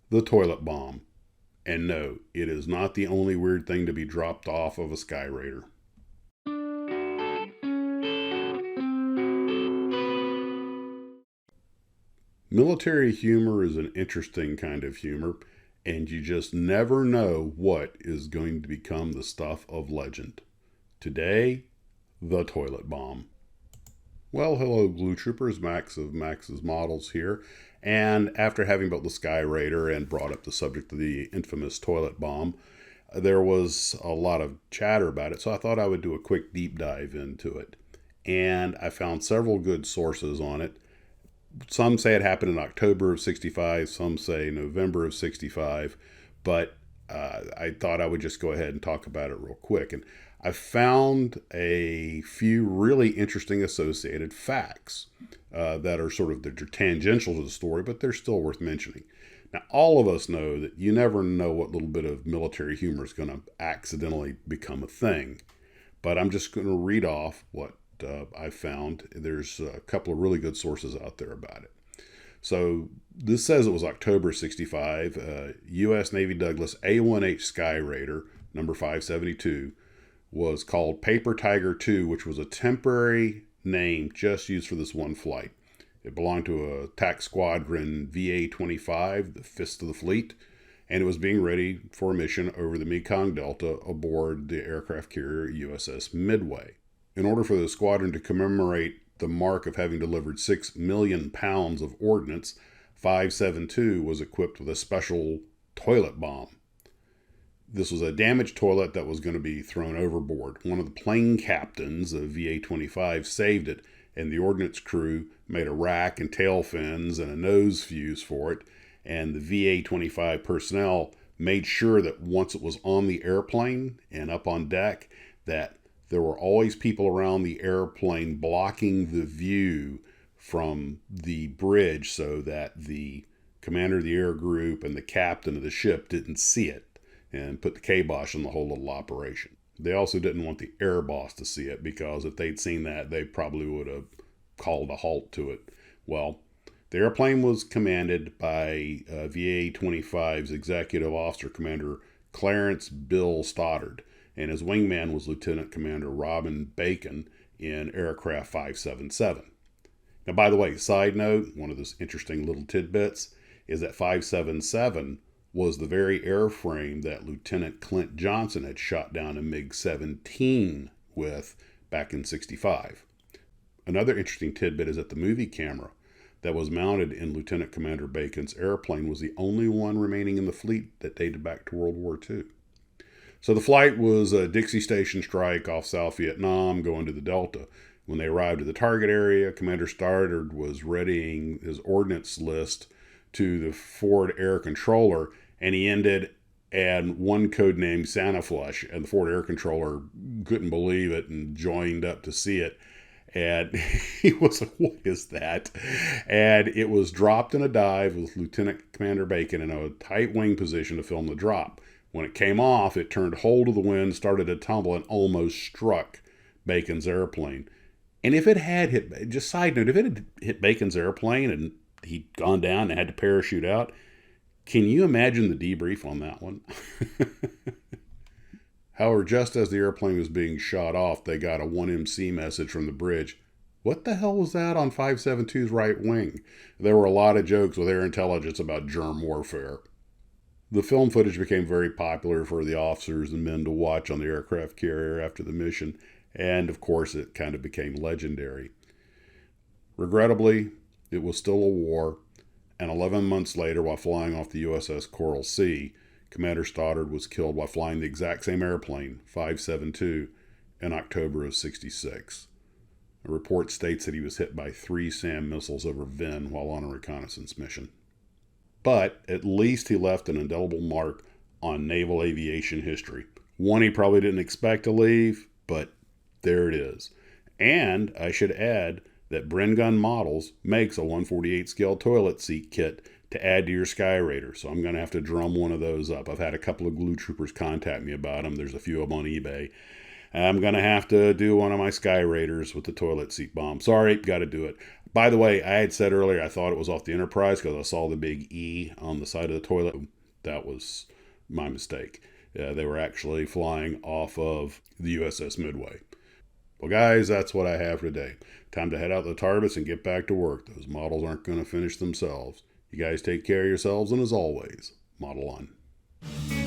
the toilet bomb. And no, it is not the only weird thing to be dropped off of a Skyraider. Military humor is an interesting kind of humor, and you just never know what is going to become the stuff of legend. Today, the toilet bomb. Well, hello, Glue Troopers. Max of Max's Models here. And after having built the Skyraider and brought up the subject of the infamous toilet bomb, there was a lot of chatter about it, so I thought I would do a quick deep dive into it. And I found several good sources on it. Some say it happened in October of 65, some say November of 65, but I thought I would just go ahead and talk about it real quick. And I found a few really interesting associated facts that are sort of they're tangential to the story, but they're still worth mentioning. Now, all of us know that you never know what little bit of military humor is going to accidentally become a thing. But I'm just going to read off what I found. There's a couple of really good sources out there about it. So this says it was October 65. U.S. Navy Douglas A-1H Skyraider, number 572, was called Paper Tiger 2, which was a temporary name just used for this one flight. It belonged to a attack squadron VA-25, the Fist of the Fleet, and it was being ready for a mission over the Mekong Delta aboard the aircraft carrier USS Midway. In order for the squadron to commemorate the mark of having delivered 6 million pounds of ordnance, 572 was equipped with a special toilet bomb. This was a damaged toilet that was going to be thrown overboard. One of the plane captains of VA-25 saved it, and the ordnance crew made a rack and tail fins and a nose fuse for it, and the VA-25 personnel made sure that once it was on the airplane and up on deck, that there were always people around the airplane blocking the view from the bridge so that the commander of the air group and the captain of the ship didn't see it and put the kibosh on the whole little operation. They also didn't want the air boss to see it because if they'd seen that, they probably would have called a halt to it. Well, the airplane was commanded by VA-25's executive officer, Commander Clarence Bill Stoddard, and his wingman was Lieutenant Commander Robin Bacon in aircraft 577. Now, by the way, side note, one of those interesting little tidbits is that 577 was the very airframe that Lieutenant Clint Johnson had shot down a MiG-17 with back in 65. Another interesting tidbit is that the movie camera that was mounted in Lieutenant Commander Bacon's airplane was the only one remaining in the fleet that dated back to World War II. So the flight was a Dixie Station strike off South Vietnam going to the Delta. When they arrived at the target area, Commander Stoddard was readying his ordnance list to the forward air controller, and he ended and one code named Sani-flush, and the forward air controller couldn't believe it and joined up to see it. And he was like, what is that? And it was dropped in a dive with Lieutenant Commander Bacon in a tight wing position to film the drop. When it came off, it turned hold of the wind, started to tumble, and almost struck Bacon's airplane. And if it had hit, just side note, if it had hit Bacon's airplane and he'd gone down and had to parachute out, can you imagine the debrief on that one? However, just as the airplane was being shot off, they got a 1MC message from the bridge. What the hell was that on 572's right wing? There were a lot of jokes with air intelligence about germ warfare. The film footage became very popular for the officers and men to watch on the aircraft carrier after the mission, and of course it kind of became legendary. Regrettably, it was still a war, and 11 months later, while flying off the USS Coral Sea, Commander Stoddard was killed while flying the exact same airplane, 572, in October of 66. A report states that he was hit by 3 SAM missiles over Vinh while on a reconnaissance mission. But at least he left an indelible mark on naval aviation history. One he probably didn't expect to leave, but there it is. And I should add that Brengun Models makes a 148 scale toilet seat kit to add to your Skyraider, so I'm going to have to drum one of those up. I've had a couple of Glue Troopers contact me about them. There's a few of them on eBay. I'm going to have to do one of my Skyraiders with the toilet seat bomb. Sorry, got to do it. By the way, I had said earlier I thought it was off the Enterprise because I saw the big E on the side of the toilet. That was my mistake. They were actually flying off of the USS Midway. Well, guys, that's what I have today. Time to head out the TARDIS and get back to work. Those models aren't going to finish themselves. You guys take care of yourselves, and as always, model on.